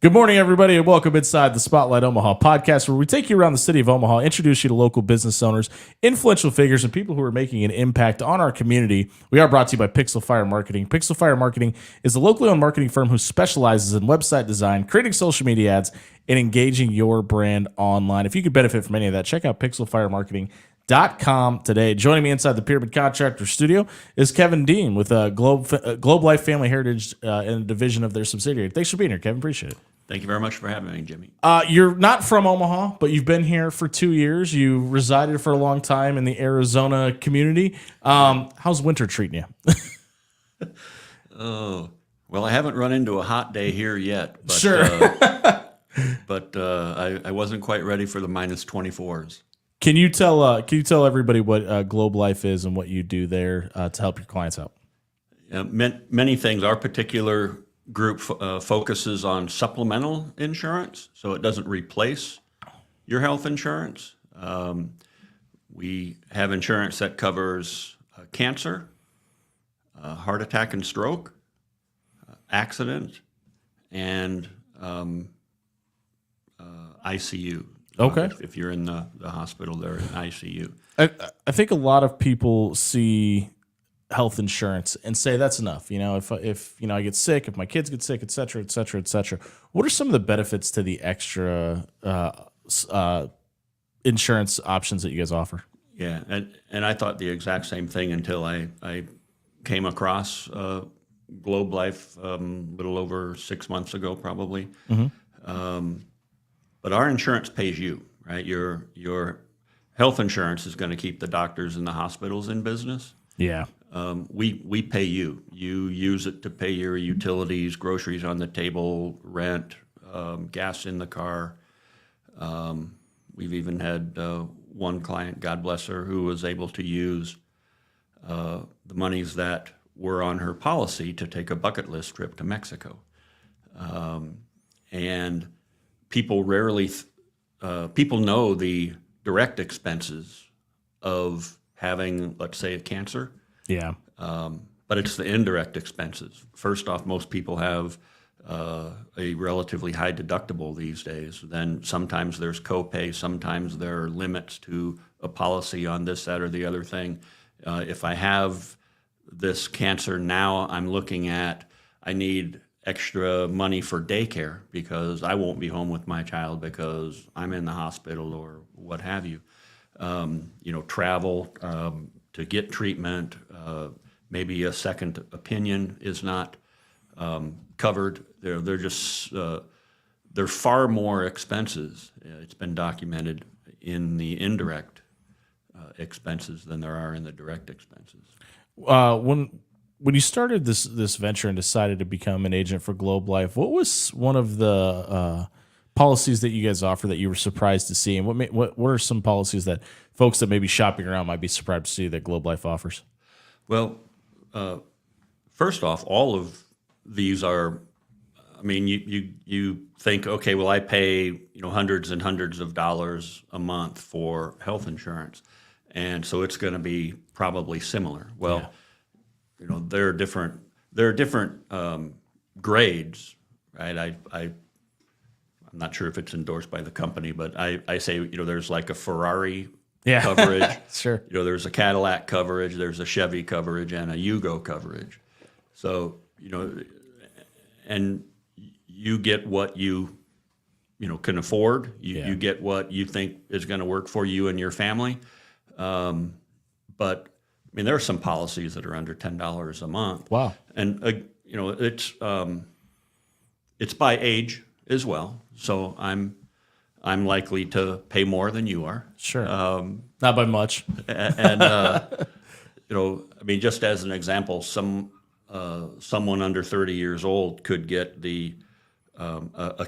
Good morning, everybody, and welcome inside the Spotlight Omaha podcast, where we take you around the city of Omaha, introduce you to local business owners, influential figures, and people who are making an impact on our community. We are brought to you by Pixel Fire Marketing. Pixel Fire Marketing is a locally owned marketing firm who specializes in website design, creating social media ads, and engaging your brand online. If you could benefit from any of that, check out pixelfiremarketing.com today. Joining me inside the Pyramid Contractor studio is Kevin Dean with Globe Life Family Heritage and a division of their subsidiary. Thanks for being here, Kevin. Appreciate it. Thank you very much for having me, Jimmy. You're not from Omaha, but you've been here for 2 years. You resided for a long time in the Arizona community. How's winter treating you? Oh, well, I haven't run into a hot day here yet. But, Sure. but I wasn't quite ready for the minus 24s. Can you tell everybody what Globe Life is and what you do there to help your clients out? Many things. Our particular group focuses on supplemental insurance, so it doesn't replace your health insurance. We have insurance that covers cancer, heart attack and stroke, accident, and ICU. Okay. If you're in the hospital, they're in ICU. I think a lot of people see health insurance and say that's enough. You know, if I get sick, if my kids get sick, et cetera, et cetera, et cetera. What are some of the benefits to the extra insurance options that you guys offer? Yeah, and I thought the exact same thing until I came across Globe Life a little over 6 months ago, probably. Mm-hmm. But our insurance pays you, right? Your health insurance is going to keep the doctors and the hospitals in business. Yeah. We pay you. You use it to pay your utilities, groceries on the table, rent, gas in the car. We've even had one client, God bless her, who was able to use the monies that were on her policy to take a bucket list trip to Mexico. And people people know the direct expenses of having, let's say, a cancer. Yeah. But it's the indirect expenses. First off, most people have a relatively high deductible these days. Then sometimes there's copay, sometimes there are limits to a policy on this, that, or the other thing. If I have this cancer now, I'm looking at, I need extra money for daycare because I won't be home with my child because I'm in the hospital or what have you. Travel to get treatment, maybe a second opinion is not covered. They're far more expenses. It's been documented in the indirect expenses than there are in the direct expenses. When you started this venture and decided to become an agent for Globe Life, what was one of the policies that you guys offer that you were surprised to see, and what are some policies that folks that may be shopping around might be surprised to see that Globe Life offers? Well, first off, all of these are. I mean, you think, okay, well, I pay hundreds and hundreds of dollars a month for health insurance, and so it's going to be probably similar. Well. Yeah. There are different grades, right? I'm not sure if it's endorsed by the company, but I say there's like a Ferrari coverage. Sure. There's a Cadillac coverage, there's a Chevy coverage, and a Yugo coverage. So and you get what you can afford. You get what you think is going to work for you and your family, but. I mean, there are some policies that are under $10 a month. Wow! And it's by age as well. So I'm likely to pay more than you are. Sure. Not by much. And I mean, just as an example, someone under 30 years old could get a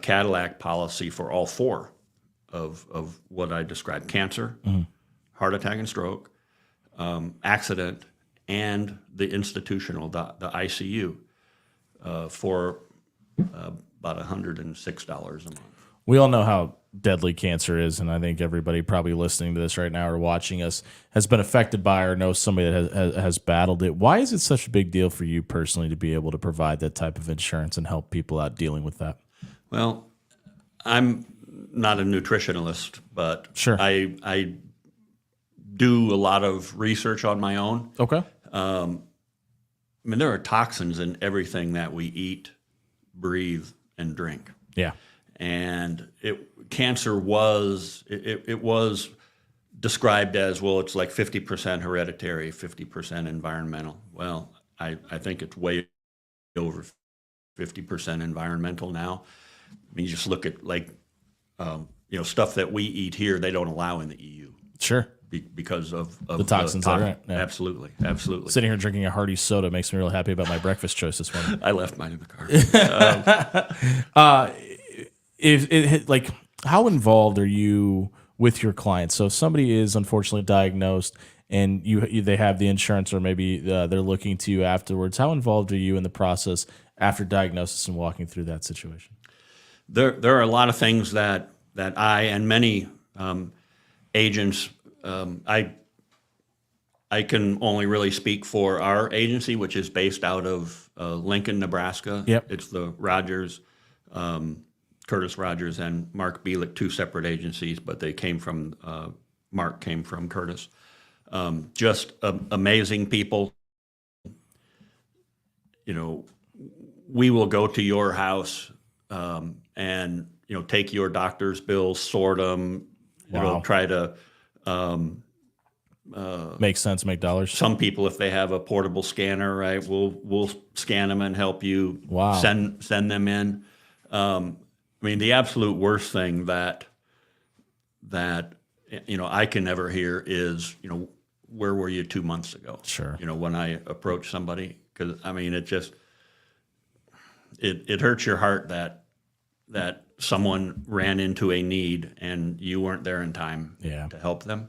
Cadillac policy for all four of what I described: cancer, heart attack and stroke. Accident, and the institutional, the ICU, for about $106 a month. We all know how deadly cancer is, and I think everybody probably listening to this right now or watching us has been affected by or knows somebody that has battled it. Why is it such a big deal for you personally to be able to provide that type of insurance and help people out dealing with that? Well, I'm not a nutritionalist, but Sure. I do a lot of research on my own. Okay. I mean, there are toxins in everything that we eat, breathe, and drink. Yeah. And cancer was it was described as, well, it's like 50% hereditary, 50% environmental. Well, I think it's way over 50% environmental now. I mean, you just look at stuff that we eat here, they don't allow in the EU Sure. because of The toxins, right? Yeah. Absolutely. Sitting here drinking a hearty soda makes me really happy about my breakfast choice this morning. I left mine in the car. How involved are you with your clients? So if somebody is unfortunately diagnosed and they have the insurance, or maybe they're looking to you afterwards, how involved are you in the process after diagnosis and walking through that situation? There are a lot of things that I and many agents, I can only really speak for our agency, which is based out of Lincoln, Nebraska. Yep. It's the Rogers, Curtis Rogers and Mark Bielek, two separate agencies, but they came from, Mark came from Curtis. Just amazing people. You know, we will go to your house and, take your doctor's bills, sort them, Wow. try to, Makes sense, make dollars. some people, if they have a portable scanner, right, we'll scan them and help you. Wow. Send them in. I mean, the absolute worst thing that I can ever hear is, where were you 2 months ago? Sure. When I approach somebody, because I mean, it just it hurts your heart that someone ran into a need and you weren't there in time Yeah. to help them.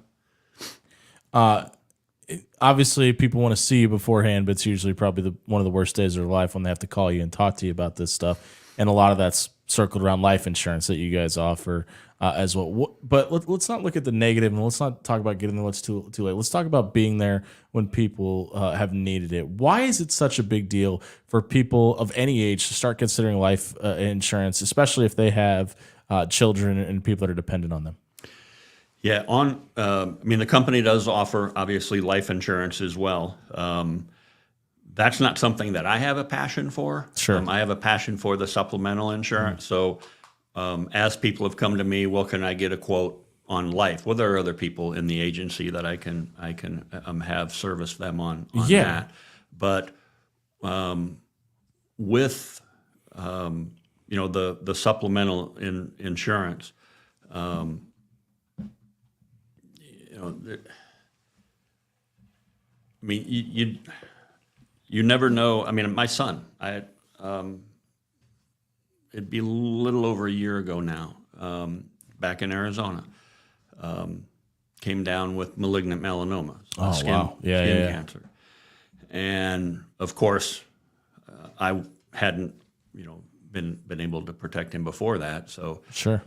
Obviously, people want to see you beforehand, but it's usually probably one of the worst days of their life when they have to call you and talk to you about this stuff. And a lot of that's circled around life insurance that you guys offer as well. But let's not look at the negative, and let's not talk about getting there. It's too late. Let's talk about being there when people have needed it. Why is it such a big deal for people of any age to start considering life insurance, especially if they have children and people that are dependent on them? Yeah, I mean, the company does offer, obviously, life insurance as well. That's not something that I have a passion for. Sure. I have a passion for the supplemental insurance. So as people have come to me, well, can I get a quote on life? Well, there are other people in the agency that I can have service them on Yeah. that. But with the supplemental insurance, I mean, you never know. I mean, my son, it'd be a little over a year ago now, back in Arizona, came down with malignant melanoma, Oh, skin wow. Yeah. cancer. And of course, I hadn't, been able to protect him before that. So, Sure.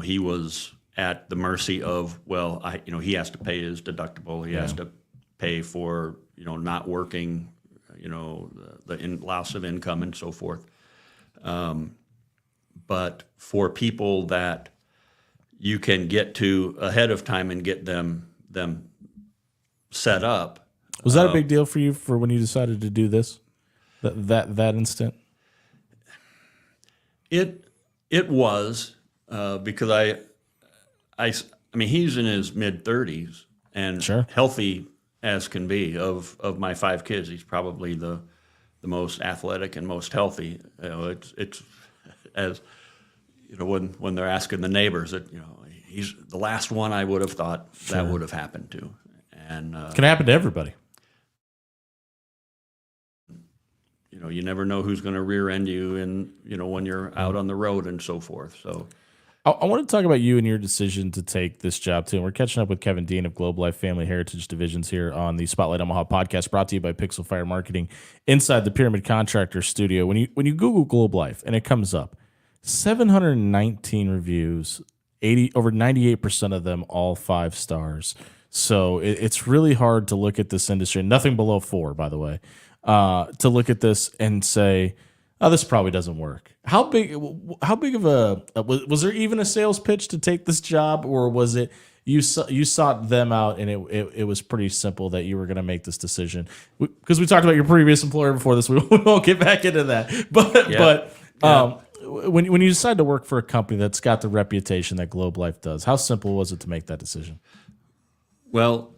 he was at the mercy of, well, he has to pay his deductible. He has to pay for, not working, the loss of income and so forth. But for people that you can get to ahead of time and get them set up. Was that a big deal for you for when you decided to do this? That instant? It was because I mean, he's in his mid-30s and Sure. healthy as can be. Of my 5 kids, he's probably the most athletic and most healthy. It's as when they're asking the neighbors that he's the last one I would have thought that would have happened to, and Can happen to everybody. you never know who's going to rear end you, and when you're out on the road and so forth. So. I want to talk about you and your decision to take this job too. And we're catching up with Kevin Dean of Globe Life Family Heritage Divisions here on the Spotlight Omaha podcast, brought to you by Pixel Fire Marketing inside the Pyramid Contractor Studio. When you Google Globe Life and it comes up, 719 reviews, over 98% of them all 5 stars. So it's really hard to look at this industry, nothing below 4, by the way, to look at this and say, oh, this probably doesn't work. How big of was there even a sales pitch to take this job, or was it you sought them out and it was pretty simple that you were going to make this decision? Because we talked about your previous employer before this, we won't get back into that. When you decide to work for a company that's got the reputation that Globe Life does, how simple was it to make that decision? Well,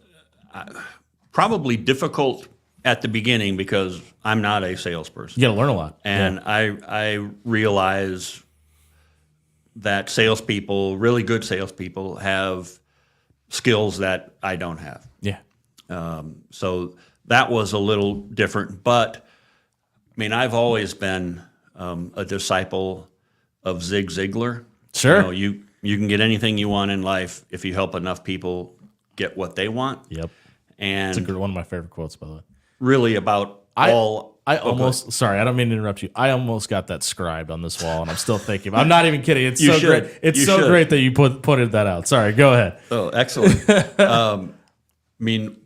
probably difficult at the beginning because I'm not a salesperson. You got to learn a lot. And I realize that salespeople, really good salespeople, have skills that I don't have. Yeah. So that was a little different. But, I mean, I've always been a disciple of Zig Ziglar. Sure. You can get anything you want in life if you help enough people get what they want. Yep. And it's one of my favorite quotes, by the way. Really about all. I almost, sorry, I don't mean to interrupt you. I almost got that scribed on this wall, and I'm still thinking. I'm not even kidding. It's so great. It's so great that you pointed that out. Sorry, go ahead. Oh, excellent. I mean,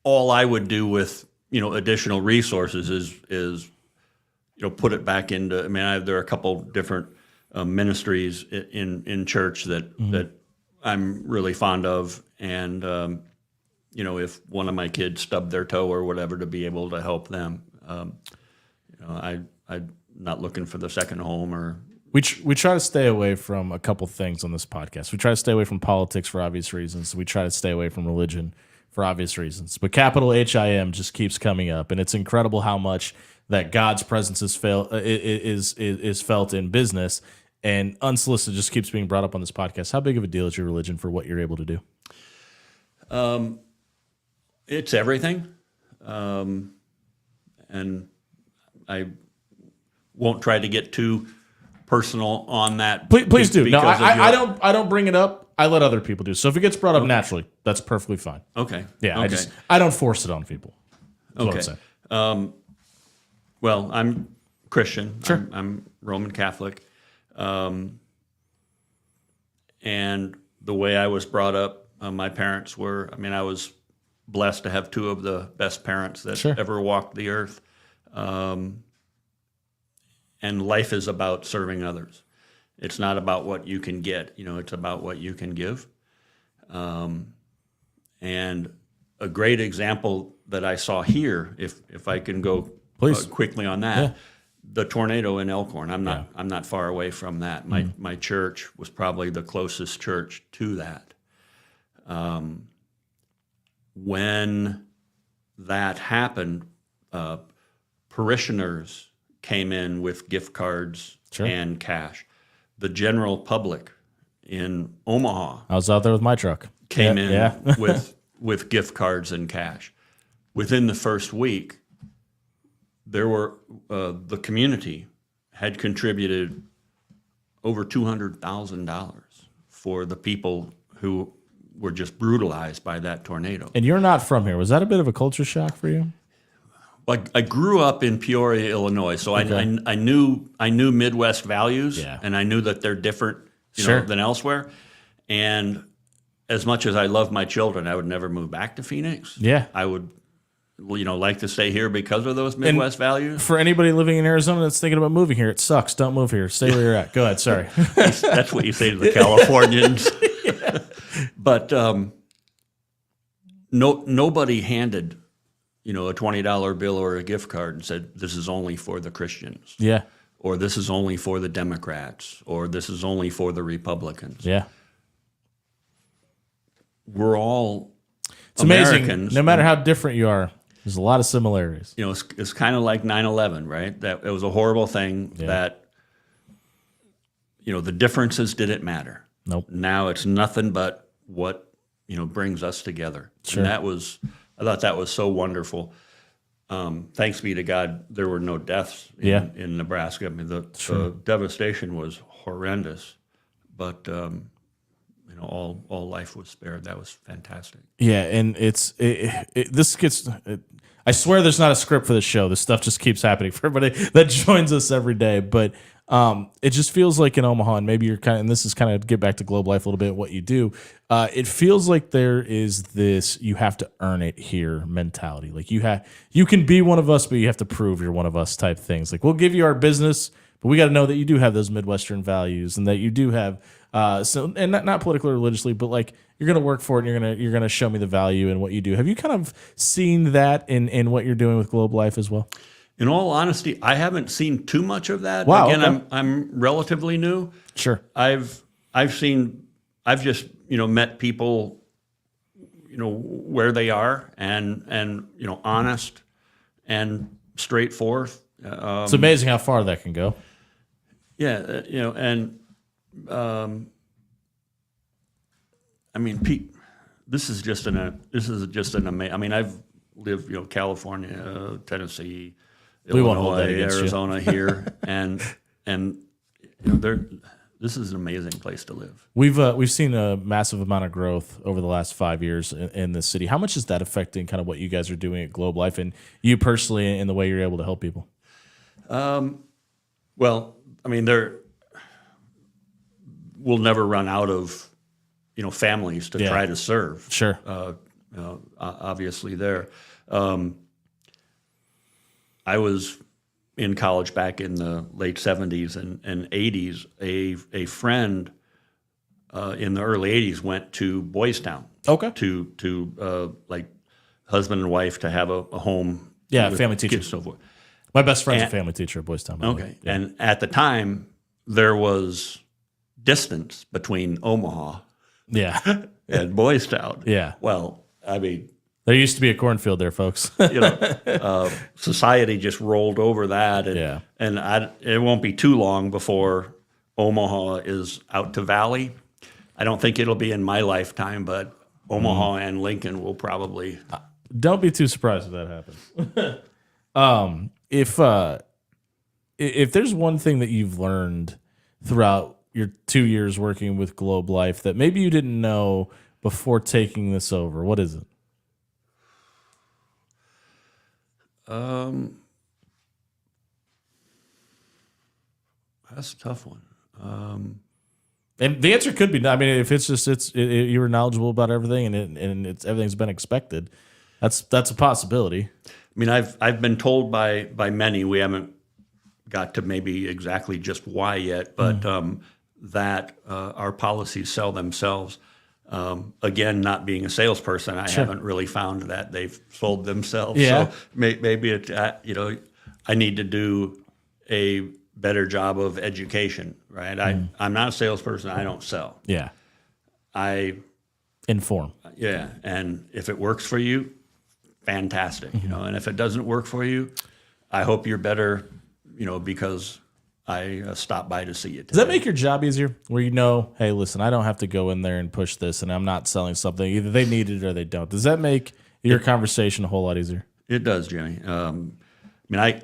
all I would do with additional resources is put it back into. I mean, there are a couple different ministries in church that I'm really fond of, and if one of my kids stubbed their toe or whatever, to be able to help them. I'm not looking for the second home or. We try to stay away from a couple things on this podcast. We try to stay away from politics for obvious reasons. We try to stay away from religion for obvious reasons. But capital HIM just keeps coming up, and it's incredible how much that God's presence is felt in business, and unsolicited just keeps being brought up on this podcast. How big of a deal is your religion for what you're able to do? It's everything, and I won't try to get too personal on that. Please do. No, I don't bring it up. I let other people do. So if it gets brought up naturally, that's perfectly fine. Okay. Yeah. Okay. I don't force it on people. That's okay. What I'm saying. Well, I'm Christian. Sure. I'm Roman Catholic, and the way I was brought up, my parents were. I mean, I was blessed to have two of the best parents that ever walked the earth. And life is about serving others. It's not about what you can get, it's about what you can give. And a great example that I saw here, if I can go quickly on that, the tornado in Elkhorn. I'm not far away from that. My church was probably the closest church to that. When that happened, parishioners came in with gift cards and cash. The general public in Omaha, I was out there with my truck, came in with gift cards and cash. Within the first week, there were the community had contributed over $200,000 for the people who were just brutalized by that tornado. And you're not from here. Was that a bit of a culture shock for you? I grew up in Peoria, Illinois, so I knew Midwest values, and I knew that they're different, than elsewhere. And as much as I love my children, I would never move back to Phoenix. Yeah, I would, like to stay here because of those Midwest values. For anybody living in Arizona that's thinking about moving here, it sucks. Don't move here. Stay where you're at. Go ahead. Sorry. That's what you say to the Californians. But nobody handed a $20 bill or a gift card and said, this is only for the Christians. Yeah. Or this is only for the Democrats. Or this is only for the Republicans. Yeah. We're all it's Americans. Amazing. No matter how different you are, there's a lot of similarities. It's kind of like 9/11, right? That it was a horrible thing that, the differences didn't matter. Nope. Now it's nothing but what, brings us together. Sure. And I thought that was so wonderful. Thanks be to God, there were no deaths in Nebraska. I mean, the devastation was horrendous, but all life was spared. That was fantastic. Yeah, and this gets. I swear, there's not a script for this show. This stuff just keeps happening for everybody that joins us every day. But It just feels like in Omaha, and maybe you're and this is kind of get back to Globe Life a little bit, what you do. It feels like there is this, you have to earn it here mentality. Like you can be one of us, but you have to prove you're one of us type things. Like we'll give you our business, but we got to know that you do have those Midwestern values and that you do have, and not politically or religiously, but like you're going to work for it and you're going to show me the value in what you do. Have you kind of seen that in what you're doing with Globe Life as well? In all honesty, I haven't seen too much of that. Wow, Again, okay. I'm relatively new. Sure. I've just met people, where they are and honest and straightforward. It's amazing how far that can go. Yeah, and I mean, Pete, this is just an amazing. I mean, I've lived, California, Tennessee, We won't hold that Illinois, against you. Arizona here, and this is an amazing place to live. We've seen a massive amount of growth over the last 5 years in this city. How much is that affecting kind of what you guys are doing at Globe Life and you personally in the way you're able to help people? Well, I mean, we'll never run out of families to try to serve. Sure. Obviously, there. I was in college back in the late 70s and 80s. A friend in the early 80s went to Boys Town. Okay. To like husband and wife to have a home. Yeah, with family teacher. kids and so forth. My best friend's a family teacher at Boys Town. by the way. Okay. Yeah. And at the time, there was distance between Omaha Yeah. and Boys Town. Yeah. Well, I mean, There used to be a cornfield there, folks. society just rolled over that, and Yeah. it won't be too long before Omaha is out to Valley. I don't think it'll be in my lifetime, but Omaha and Lincoln will probably. Don't be too surprised if that happens. If there's one thing that you've learned throughout your 2 years working with Globe Life that maybe you didn't know before taking this over, what is it? That's a tough one. And the answer could be, I mean, if it's just you were knowledgeable about everything and everything's been expected, that's a possibility. I mean, I've been told by many, we haven't got to maybe exactly just why yet, but that our policies sell themselves. Again, not being a salesperson, I haven't really found that they've sold themselves. Yeah. So maybe I need to do a better job of education, right? I'm not a salesperson. I don't sell. Yeah. Inform. Yeah, and if it works for you, fantastic. And if it doesn't work for you, I hope you're better. Because I stopped by to see you today. Does that make your job easier? Where hey, listen, I don't have to go in there and push this, and I'm not selling something. Either they need it or they don't. Does that make your conversation a whole lot easier? It does, Jimmy. I mean,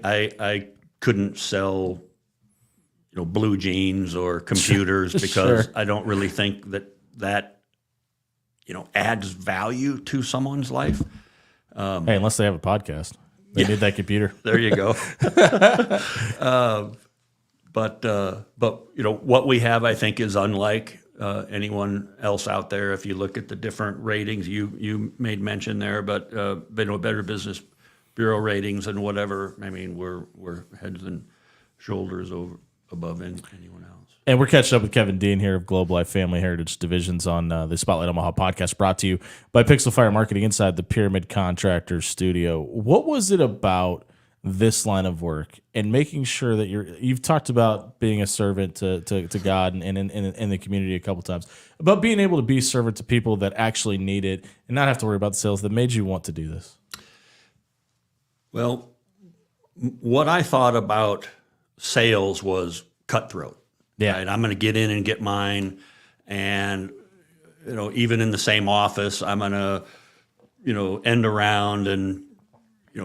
I couldn't sell, blue jeans or computers because I don't really think that adds value to someone's life. Hey, unless they have a podcast, they need that computer. There you go. But what we have, I think, is unlike anyone else out there. If you look at the different ratings, you made mention there, but Better Business Bureau ratings and whatever. I mean, we're heads and shoulders above anyone else. And we're catching up with Kevin Dean here of Globe Life Family Heritage Divisions on the Spotlight Omaha podcast, brought to you by Pixel Fire Marketing inside the Pyramid Contractors Studio. What was it about this line of work and making sure that you've talked about being a servant to God and in the community a couple times, about being able to be a servant to people that actually need it and not have to worry about the sales, that made you want to do this? Well, what I thought about sales was cutthroat. Yeah. Right? I'm going to get in and get mine. And, even in the same office, I'm going to, end around and,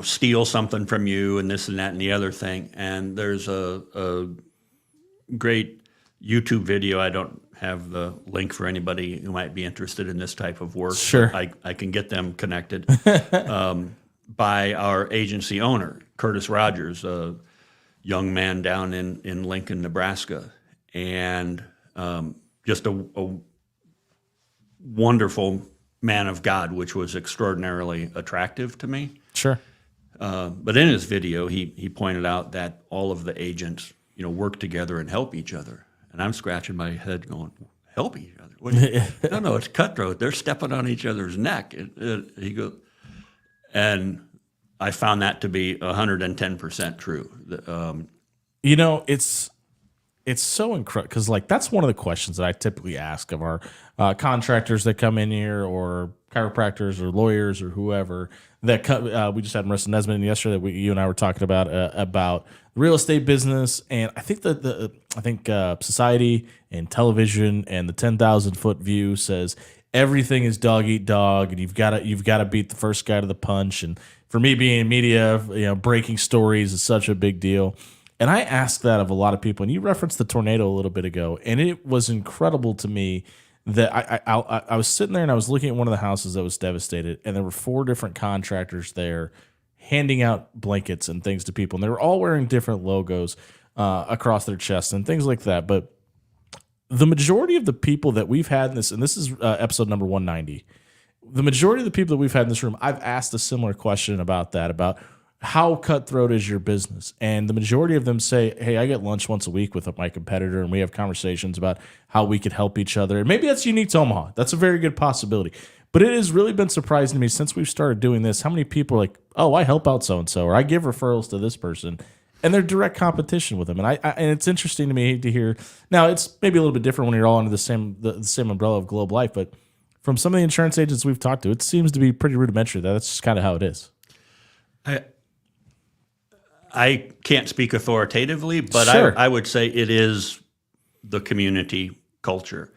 steal something from you and this and that and the other thing. And there's a great YouTube video. I don't have the link for anybody who might be interested in this type of work. Sure. I can get them connected by our agency owner, Curtis Rogers. young man down in Lincoln, Nebraska, and just a wonderful man of God, which was extraordinarily attractive to me. Sure. But in his video, he pointed out that all of the agents, work together and help each other. And I'm scratching my head going, help each other? What no, it's cutthroat. They're stepping on each other's neck. He goes, and I found that to be 110% true. It's so incredible because that's one of the questions that I typically ask of our contractors that come in here, or chiropractors or lawyers or whoever that come. We just had Marissa Nesbitt yesterday that you and I were talking about real estate business, and I think that society and television and the 10,000-foot view says everything is dog eat dog, and you've got to beat the first guy to the punch. And for me, being in media, breaking stories is such a big deal. And I asked that of a lot of people, and you referenced the tornado a little bit ago, and it was incredible to me that I was sitting there and I was looking at one of the houses that was devastated, and there were 4 different contractors there handing out blankets and things to people, and they were all wearing different logos across their chests and things like that. But the majority of the people that we've had in this, and this is episode number 190, the majority of the people that we've had in this room, I've asked a similar question about how cutthroat is your business? And the majority of them say, hey, I get lunch once a week with my competitor, and we have conversations about how we could help each other. And maybe that's unique to Omaha. That's a very good possibility. But it has really been surprising to me since we've started doing this, how many people are like, oh, I help out so-and-so, or I give referrals to this person, and they're direct competition with them. And and it's interesting to me to hear. Now, it's maybe a little bit different when you're all under the same umbrella of Globe Life, but from some of the insurance agents we've talked to, it seems to be pretty rudimentary. That's just kind of how it is. I can't speak authoritatively, but Sure. I would say it is the community culture.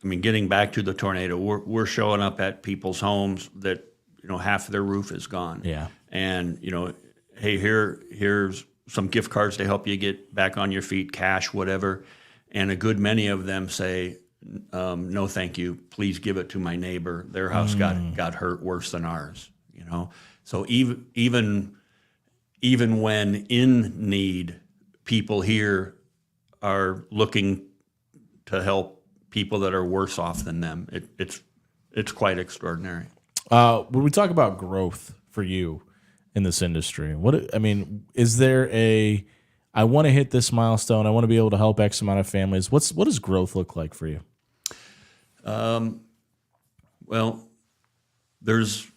Getting back to the tornado, we're showing up at people's homes that half of their roof is gone. Yeah. And hey, here's some gift cards to help you get back on your feet, cash, whatever. And a good many of them say, no, thank you. Please give it to my neighbor. Their house got hurt worse than ours. So even when in need, people here are looking to help people that are worse off than them. It's quite extraordinary. When we talk about growth for you in this industry, is there I want to hit this milestone, I want to be able to help X amount of families. What does growth look like for you? Well, there's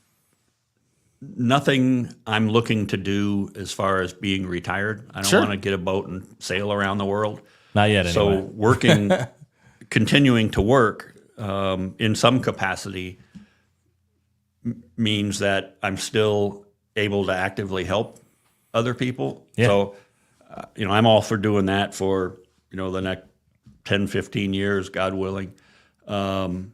nothing I'm looking to do as far as being retired. I don't Sure. want to get a boat and sail around the world. Not yet, anyway. So continuing to work in some capacity means that I'm still able to actively help other people. Yeah. So, I'm all for doing that for, the next 10, 15 years, God willing. The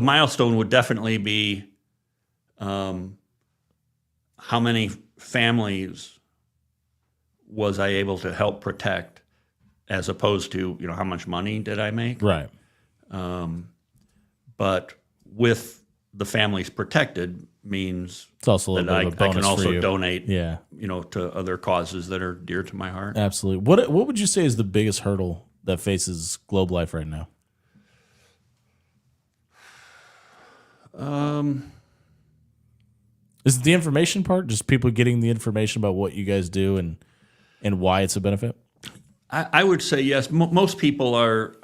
milestone would definitely be how many families was I able to help protect, as opposed to how much money did I make. Right. But with the families protected means It's also a little that bit of a bonus I can for also you. donate Yeah. to other causes that are dear to my heart. Absolutely. What would you say is the biggest hurdle that faces Globe Life right now? Is it the information part? Just people getting the information about what you guys do and why it's a benefit? I would say yes. Most people are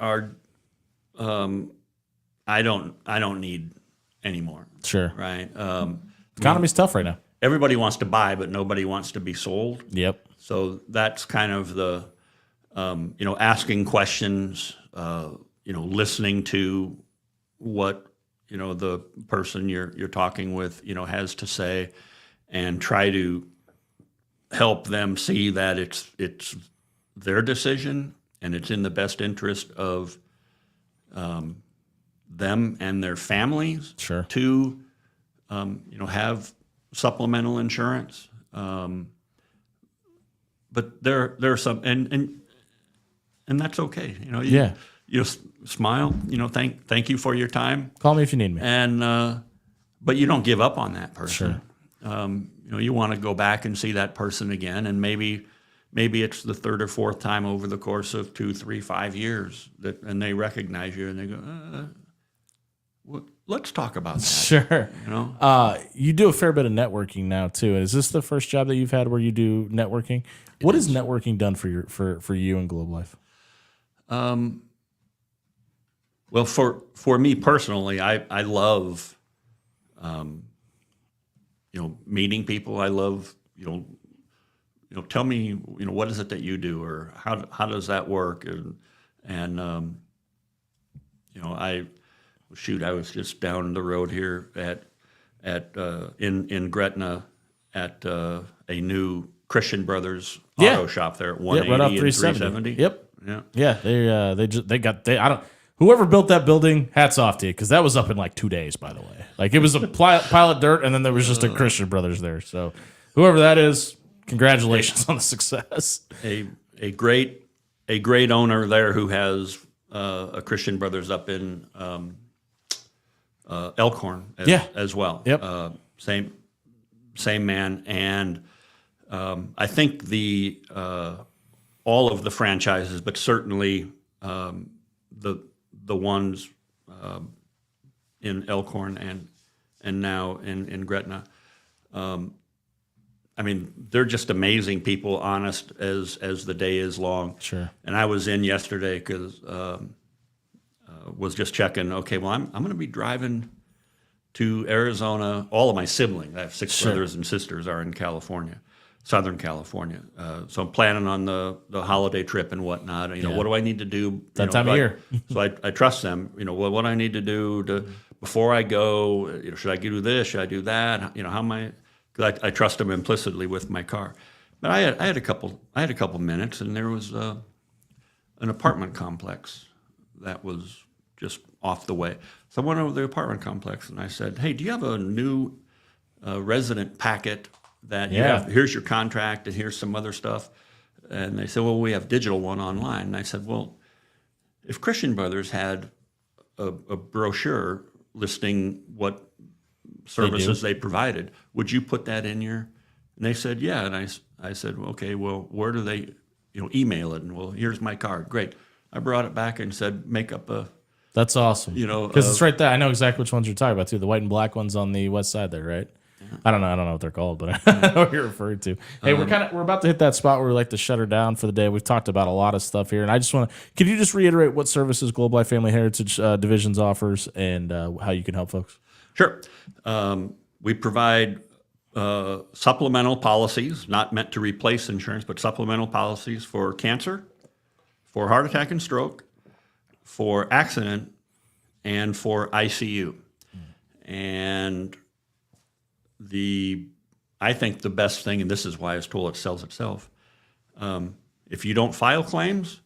I don't need anymore. Sure. Right. Economy's tough right now. Everybody wants to buy, but nobody wants to be sold. Yep. So that's kind of the asking questions, listening to what the person you're talking with has to say, and try to help them see that it's their decision and it's in the best interest of them and their families. Sure. To have supplemental insurance. But there are some and that's okay. Yeah. smile. Thank you for your time, Call me if you need me. and but you don't give up on that person. You want to go back and see that person again, and maybe it's the third or fourth time over the course of 2, 3, 5 years and they recognize you and they go, let's talk about that. Sure. You do a fair bit of networking now too. Is this the first job that you've had where you do networking? What has networking done for you in Globe Life? Well, for me personally, I love meeting people. I love tell me what is it that you do, or how does that work, and I was just down the road here in Gretna at a new Christian Brothers auto shop there at 180 right off and 370. 370. Yeah. Whoever built that building, hats off to you, because that was up in like 2 days, by the way. Like, it was a pile of dirt, and then there was just a Christian Brothers there. So whoever that is, congratulations on the success. A great owner there who has a Christian Brothers up in Elkhorn as well. Yep. Same man, and I think all of the franchises, but certainly the ones in Elkhorn and now in Gretna. They're just amazing people, honest as the day is long. Sure. And I was in yesterday because was just checking. Okay, well, I'm going to be driving to Arizona. All of my siblings, I have 6 brothers and sisters, are in California, Southern California. So I'm planning on the holiday trip and whatnot. What do I need to do that time of year? So I trust them. What I need to do before I go. Should I do this? Should I do that? How am I? Because I trust them implicitly with my car. But I had a couple minutes, and there was an apartment complex that was just off the way. So I went over to the apartment complex and I said, "Hey, do you have a new resident packet that you have? Here's your contract and here's some other stuff." And they said, "Well, we have digital one online." And I said, "Well, if Christian Brothers had a brochure listing what services they provided, would you put that in your?" And they said, "Yeah." And I said, "Okay, well, where do they, email it?" And, "Well, here's my card." Great. I brought it back and said, "Make up a." That's awesome. Because it's right there. I know exactly which ones you're talking about too. The white and black ones on the west side there, right? Yeah. I don't know what they're called, but I know what you're referring to. Hey, we're about to hit that spot where we like to shut her down for the day. We've talked about a lot of stuff here, and I just want to. Could you just reiterate what services Globe Life Family Heritage Divisions offers and how you can help folks? Sure. We provide supplemental policies, not meant to replace insurance, but supplemental policies for cancer, for heart attack and stroke, for accident, and for ICU. And I think the best thing, and this is why I was told it sells itself, if you don't file claims,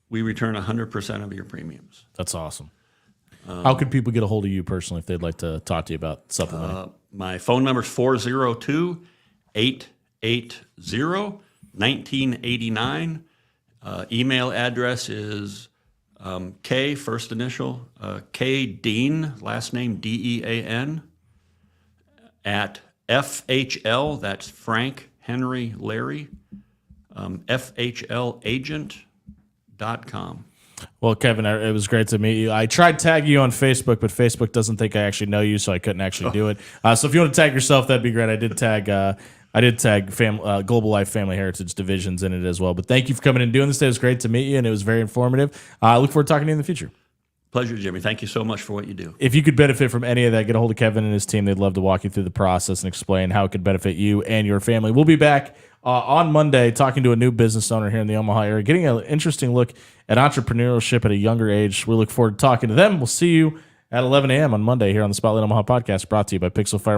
we return 100% of your premiums. That's awesome. How can people get a hold of you personally if they'd like to talk to you about supplementing? My phone number is 402-880-1989. Email address is K, first initial, K Dean, last name Dean, at FHL, that's Frank Henry Larry, FHLagent.com. Well, Kevin, it was great to meet you. I tried tagging you on Facebook, but Facebook doesn't think I actually know you, so I couldn't actually do it. So if you want to tag yourself, that'd be great. I did tag Global Life Family Heritage Divisions in it as well. But thank you for coming and doing this today. It was great to meet you, and it was very informative. I look forward to talking to you in the future. Pleasure, Jimmy. Thank you so much for what you do. If you could benefit from any of that, get a hold of Kevin and his team. They'd love to walk you through the process and explain how it could benefit you and your family. We'll be back on Monday talking to a new business owner here in the Omaha area, getting an interesting look at entrepreneurship at a younger age. We look forward to talking to them. We'll see you at 11 a.m. on Monday here on the Spotlight Omaha podcast, brought to you by Pixel Fire.